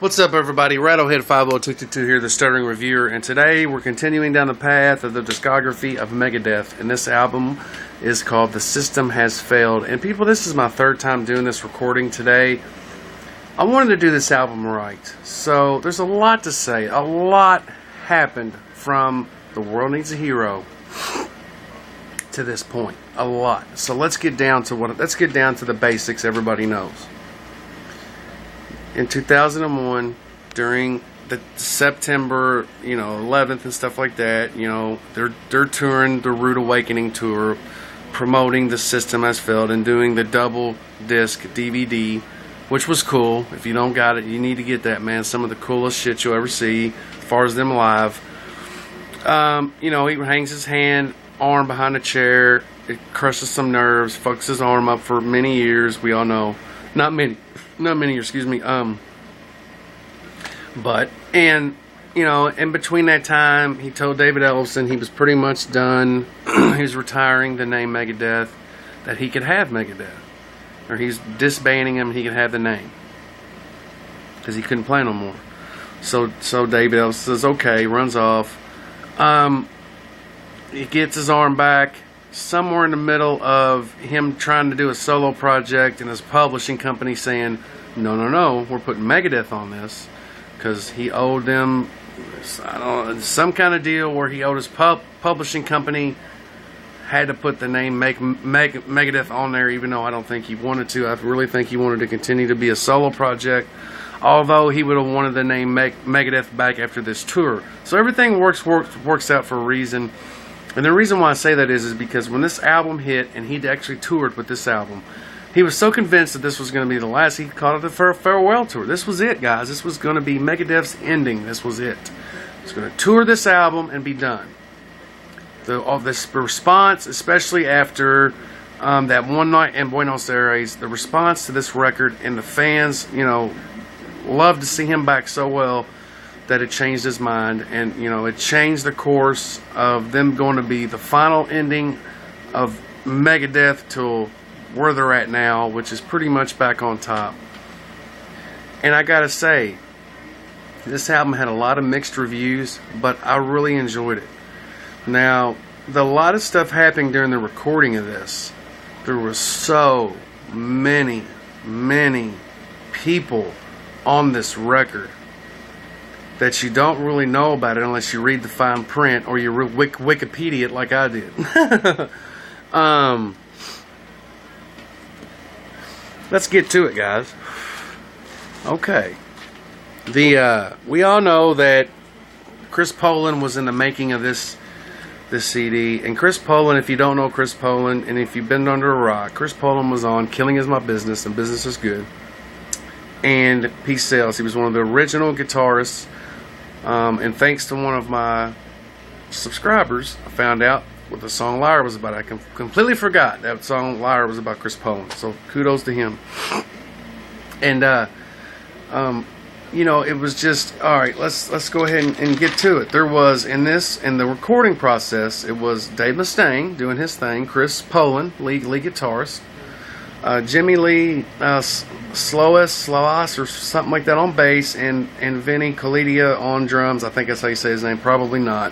What's up, everybody? Rattlehead50222 here, the Stuttering Reviewer, and today we're continuing down the path of the discography of Megadeth, and this album is called The System Has Failed. And people, this is my third time doing this recording today. I wanted to do this album right, so there's a lot to say. A lot happened from The World Needs a Hero to this point. A lot. So let's get down to the basics everybody knows. In 2001, during the September, 11th and stuff like that, they're touring the Rude Awakening tour, promoting The System Has Failed and doing the double disc DVD, which was cool. If you don't got it, you need to get that, man. Some of the coolest shit you'll ever see as far as them live. He hangs his arm behind a chair. It crushes some nerves, fucks his arm up for many years. We all know. Not many years, excuse me. In between that time, he told David Ellefson he was pretty much done. He was retiring the name Megadeth, that he could have Megadeth. Or he's disbanding him, he could have the name. Because he couldn't play no more. So David Ellefson says, okay, runs off. He gets his arm back. Somewhere in the middle of him trying to do a solo project and his publishing company saying, no, we're putting Megadeth on this, because he owed them some kind of deal where he owed his publishing company, had to put the name Megadeth on there, even though I don't think he wanted to. I really think he wanted to continue to be a solo project, although he would have wanted the name Megadeth back after this tour. So everything works out for a reason. And the reason why I say that is because when this album hit, and he'd actually toured with this album, he was so convinced that this was going to be the last, he called it the farewell tour. This was it, guys. This was going to be Megadeth's ending. This was it. He was going to tour this album and be done. This response, especially after that one night in Buenos Aires, the response to this record, and the fans, loved to see him back so well, that it changed his mind, and it changed the course of them going to be the final ending of Megadeth till where they're at now, which is pretty much back on top. And I gotta say, this album had a lot of mixed reviews, but I really enjoyed it. Now, a lot of stuff happened during the recording of this. There were so many people on this record that you don't really know about it unless you read the fine print or you Wikipedia it like I did. Let's get to it, guys. Okay. We all know that Chris Poland was in the making of this CD. And Chris Poland, if you don't know Chris Poland, and if you've been under a rock, Chris Poland was on Killing Is My Business, and Business Is Good, and Peace Sells. He was one of the original guitarists. And thanks to one of my subscribers, I found out what the song Liar was about. I completely forgot that song Liar was about Chris Poland. So kudos to him. And it was just, alright, let's go ahead and get to it. There was in the recording process, it was Dave Mustaine doing his thing, Chris Poland, lead guitarist, Jimmy Lee Sloas or something like that on bass, and Vinny Colaidia on drums. I think that's how you say his name. Probably not.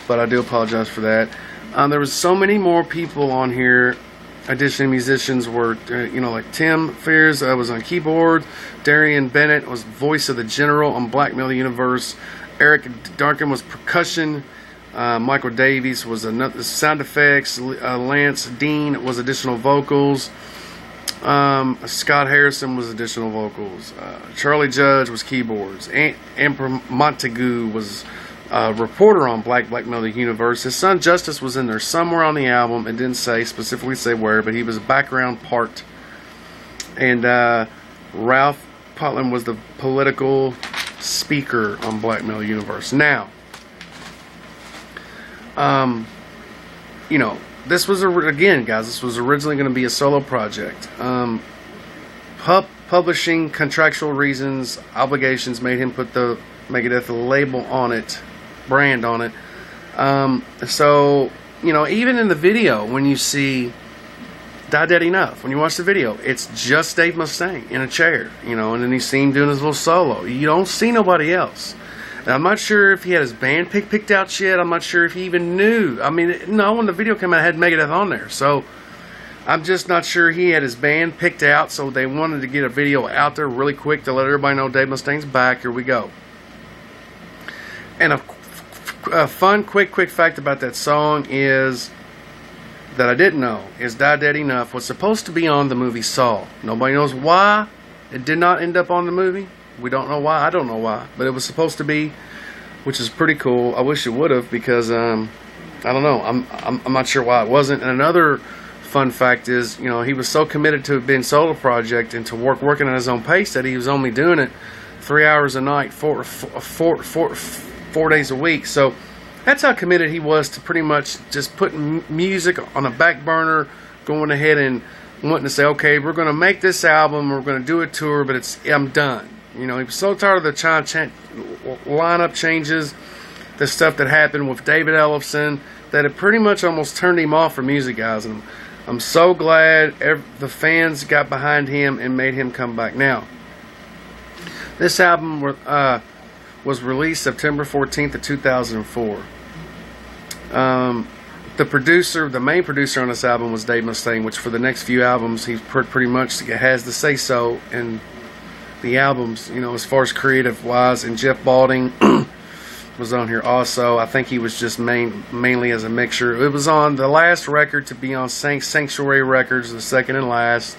But I do apologize for that. There was so many more people on here. Additional musicians were, like Tim Fears was on keyboard. Darian Bennett was voice of the General on Blackmail the Universe. Eric Duncan was percussion. Michael Davies was another sound effects. Lance Dean was additional vocals. Scott Harrison was additional vocals. Charlie Judge was keyboards. Emperor Montague was reporter on Blackmail the Universe. His son Justice was in there somewhere on the album. It didn't specifically say where, but he was a background part. And Ralph Putland was the political speaker on Blackmail the Universe. Now, this was, again, guys, this was originally going to be a solo project. Publishing contractual reasons, obligations made him put the Megadeth label on it, brand on it. So, even in the video, when you see Die Dead Enough. When you watch the video, it's just Dave Mustaine in a chair, you know, and then you see him doing his little solo. You don't see nobody else. And I'm not sure if he had his band picked out shit. I'm not sure if he even knew. I mean, no, when the video came out, it had Megadeth on there. So I'm just not sure he had his band picked out, so they wanted to get a video out there really quick to let everybody know Dave Mustaine's back. Here we go. And a fun, quick fact about that song is that I didn't know is Die Dead Enough was supposed to be on the movie Saw. Nobody knows why it did not end up on the movie. We don't know why. I don't know why, but it was supposed to be, which is pretty cool. I wish it would have, because I don't know. I'm not sure why it wasn't. And another fun fact is, you know, he was so committed to it being a solo project and to working at his own pace that he was only doing it 3 hours a night, 4 days a week. So that's how committed he was to pretty much just putting music on a back burner, going ahead and wanting to say, okay, we're going to make this album, we're going to do a tour, but I'm done. You know, he was so tired of the lineup changes, the stuff that happened with David Ellefson, that it pretty much almost turned him off for music, guys. And I'm so glad the fans got behind him and made him come back. Now, this album was released September 14th of 2004. The main producer on this album was Dave Mustaine, which for the next few albums, he pretty much has the say-so in the albums, you know, as far as creative-wise. And Jeff Balding was on here also. I think he was just mainly as a mixture. It was on the last record to be on Sanctuary Records, the second and last.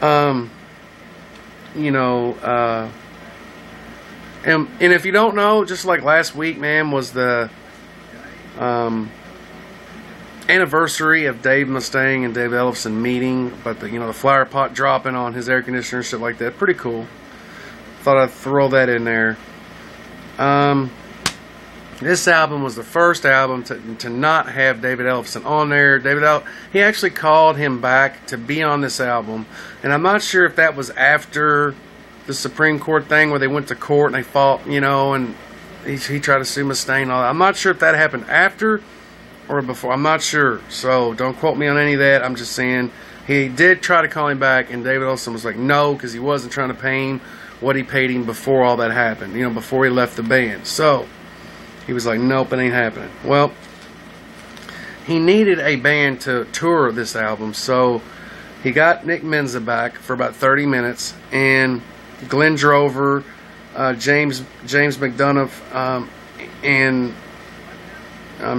You know, and if you don't know, just like last week, man, was the anniversary of Dave Mustaine and Dave Ellefson meeting, but the flower pot dropping on his air conditioner and shit like that. Pretty cool. Thought I'd throw that in there. This album was the first album to not have David Ellefson on there. He actually called him back to be on this album, and I'm not sure if that was after the Supreme Court thing where they went to court and they fought, and he tried to sue Mustaine and all that. I'm not sure if that happened after or before. I'm not sure, so don't quote me on any of that. I'm just saying he did try to call him back, and David Ellefson was like, no, because he wasn't trying to pay him what he paid him before all that happened, before he left the band. So he was like, nope, it ain't happening. Well, he needed a band to tour this album, so he got Nick Menza back for about 30 minutes, and Glenn Drover, James McDonough, and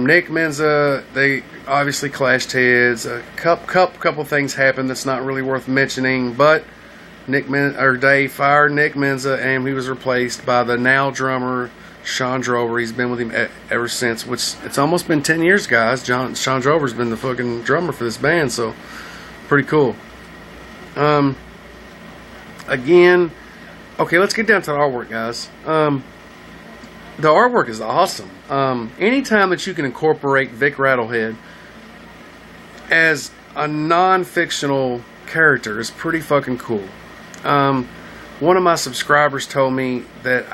Nick Menza. They obviously clashed heads. A couple things happened that's not really worth mentioning, but Dave fired Nick Menza, and he was replaced by the now drummer Sean Drover. He's been with him ever since, which it's almost been 10 years, guys. Sean Drover's been the fucking drummer for this band, so pretty cool. Again, okay, let's get down to the artwork, guys. The artwork is awesome. Anytime that you can incorporate Vic Rattlehead as a non-fictional character is pretty fucking cool. One of my subscribers told me that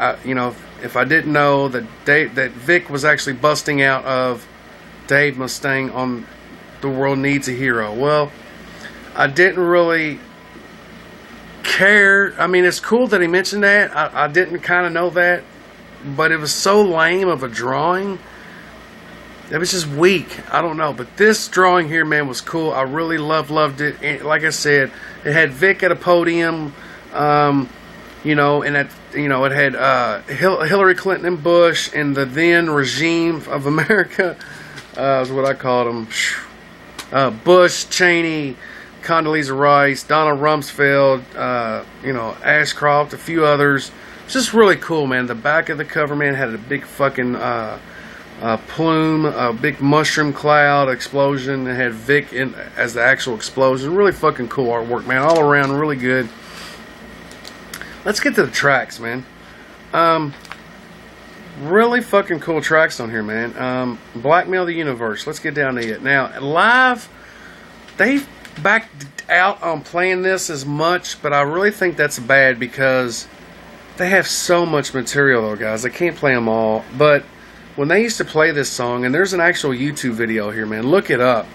if I didn't know that Vic was actually busting out of Dave Mustaine on The World Needs a Hero. Well, I didn't really care. I mean, it's cool that he mentioned that. I didn't kind of know that, but it was so lame of a drawing. It was just weak. I don't know, but this drawing here, man, was cool. I really loved it. And like I said, it had Vic at a podium, and it had Hillary Clinton and Bush and the then regime of America, is what I called them. Bush, Cheney, Condoleezza Rice, Donna Rumsfeld, Ashcroft, a few others. It's just really cool, man. The back of the cover, man, had a big fucking plume, a big mushroom cloud explosion. It had Vic as the actual explosion. Really fucking cool artwork, man. All around, really good. Let's get to the tracks, man. Really fucking cool tracks on here, man. Blackmail the Universe. Let's get down to it. Now, live, they backed out on playing this as much, but I really think that's bad because they have so much material, though, guys. I can't play them all, but when they used to play this song, and there's an actual YouTube video here, man. Look it up.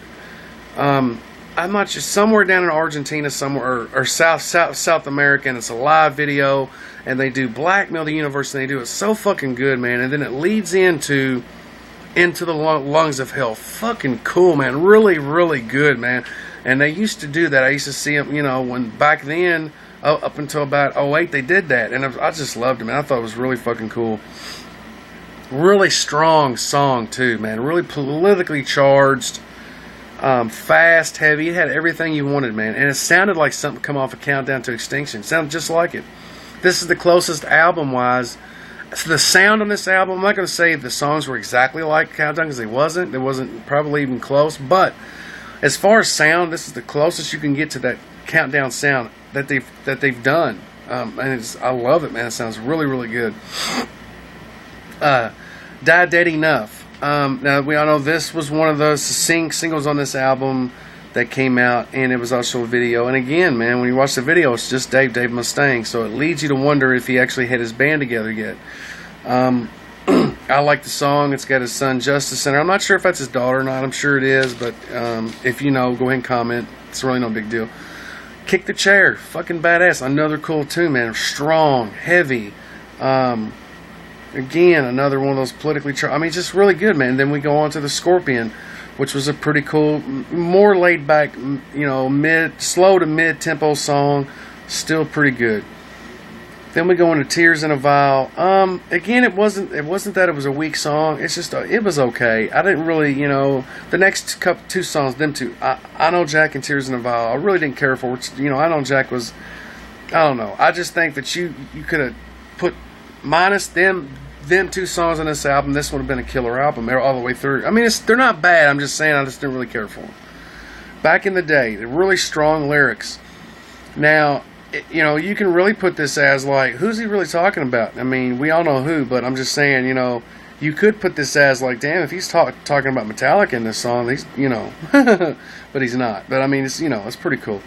I'm not just somewhere down in Argentina, somewhere or South America, and it's a live video, and they do blackmail the universe, and they do it so fucking good, man. And then it leads into the lungs of hell. Fucking cool, man. Really, really good, man. And they used to do that. I used to see them, you know, when back then, up until about '08, they did that, and I just loved it, man. I thought it was really fucking cool. Really strong song too, man. Really politically charged. Fast, heavy. It had everything you wanted, man. And it sounded like something come off a Countdown to Extinction. It sounded just like it. This is the closest album-wise. The sound on this album, I'm not going to say the songs were exactly like Countdown, because it wasn't probably even close. But as far as sound, this is the closest you can get to that Countdown sound that they've done. And I love it, man. It sounds really, really good. Die Dead Enough. Now, we all know this was one of those singles on this album that came out, and it was also a video. And again, man, when you watch the video, it's just Dave Mustaine, so it leads you to wonder if he actually had his band together yet. I like the song. It's got his son Justice in it. I'm not sure if that's his daughter or not. I'm sure it is, but if you know, go ahead and comment. It's really no big deal. Kick the Chair, fucking badass. Another cool tune, man. Strong, heavy. Again, another one of those politically charged. I mean, just really good, man. Then we go on to the Scorpion, which was a pretty cool, more laid back, you know, slow to mid tempo song. Still pretty good. Then we go into Tears in a Vial. Again, it wasn't that it was a weak song. It's just it was okay. I didn't really, you know, the next two songs, them two, I Know Jack and Tears in a Vial, I really didn't care for. You know, I Know Jack was, I don't know. I just think that you could have put minus them two songs on this album, this would have been a killer album all the way through. I mean, they're not bad. I'm just saying, I just didn't really care for them. Back in the day, they're really strong lyrics. Now, you know, you can really put this as like, who's he really talking about? I mean, we all know who, but I'm just saying, you know, you could put this as like, damn, if he's talking about Metallica in this song, he's, you know, but he's not. But I mean, it's, you know, it's pretty cool.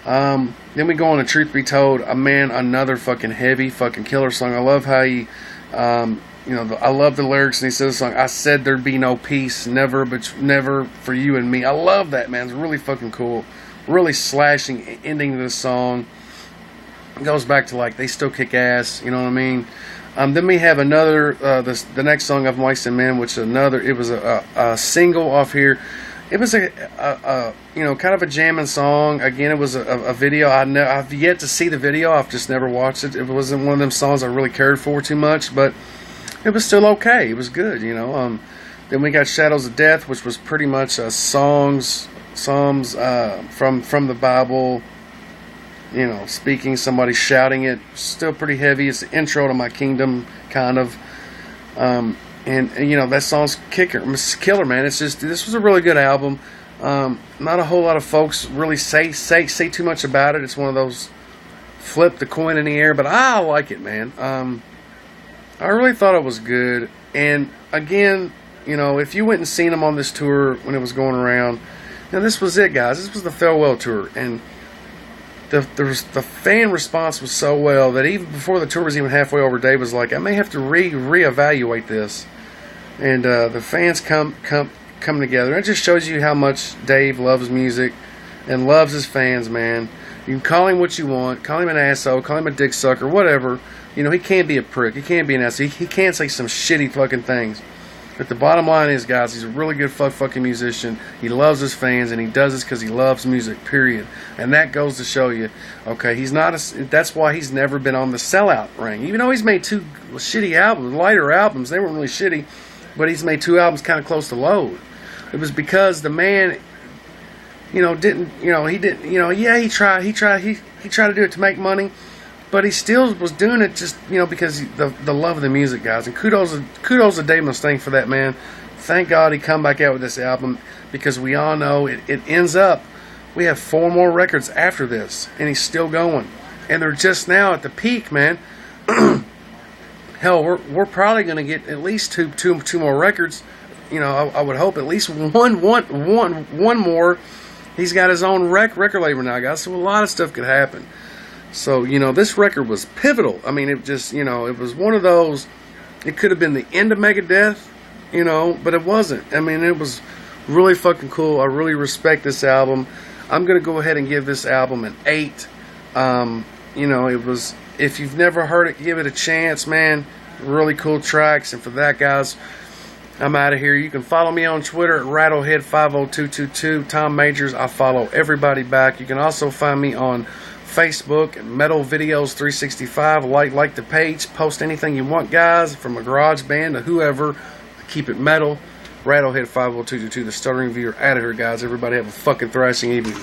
Then we go on to Truth Be Told, another fucking heavy fucking killer song. I love how he, you know, I love the lyrics, and he says the song, I said there'd be no peace, never for you and me. I love that, man. It's really fucking cool. Really slashing ending to this song. It goes back to like, they still kick ass, you know what I mean? Then we have another, the next song of Mice and Men, which is another, it was a single off here. It was a you know, kind of a jamming song. Again, it was a video. I've yet to see the video. I've just never watched it. It wasn't one of them songs I really cared for too much, but it was still okay. It was good, you know. Then we got Shadows of Death, which was pretty much psalms from the Bible. You know, speaking, somebody shouting it. Still pretty heavy. It's the intro to My Kingdom, kind of. And you know, that song's killer, man. It's just, this was a really good album. Not a whole lot of folks really say too much about it. It's one of those flip the coin in the air, but I like it, man. I really thought it was good. And again, you know, if you went and seen them on this tour when it was going around, now this was it, guys. This was the farewell tour, and the fan response was so well that even before the tour was even halfway over, Dave was like, I may have to reevaluate this. And the fans come together. It just shows you how much Dave loves music and loves his fans, man. You can call him what you want, call him an asshole, call him a dick sucker, whatever. You know, he can't be a prick. He can't be an asshole. He can't say some shitty fucking things. But the bottom line is, guys, he's a really good fucking musician. He loves his fans, and he does this because he loves music, period. And that goes to show you, okay, he's not that's why he's never been on the sellout ring. Even though he's made two shitty albums, lighter albums, they weren't really shitty, but he's made two albums kind of close to load. It was because the man, you know, he tried to do it to make money, but he still was doing it just, you know, because the love of the music, guys. And kudos to Dave Mustaine for that, man. Thank God he come back out with this album, because we all know it ends up, we have 4 more records after this, and he's still going. And they're just now at the peak, man. Hell, we're probably going to get at least two more records. You know, I would hope at least one more. He's got his own record label now, guys, so a lot of stuff could happen. So, you know, this record was pivotal. I mean, it just, you know, it was one of those, it could have been the end of Megadeth, you know, but it wasn't. I mean, it was really fucking cool. I really respect this album. I'm going to go ahead and give this album an 8. You know, it was, if you've never heard it, give it a chance, man. Really cool tracks. And for that, guys, I'm out of here. You can follow me on Twitter at Rattlehead50222. Tom Majors, I follow everybody back. You can also find me on Facebook at Metal Videos 365. Like the page. Post anything you want, guys, from a garage band to whoever. Keep it metal. Rattlehead50222, the Stuttering Viewer, out of here, guys. Everybody have a fucking thrashing evening.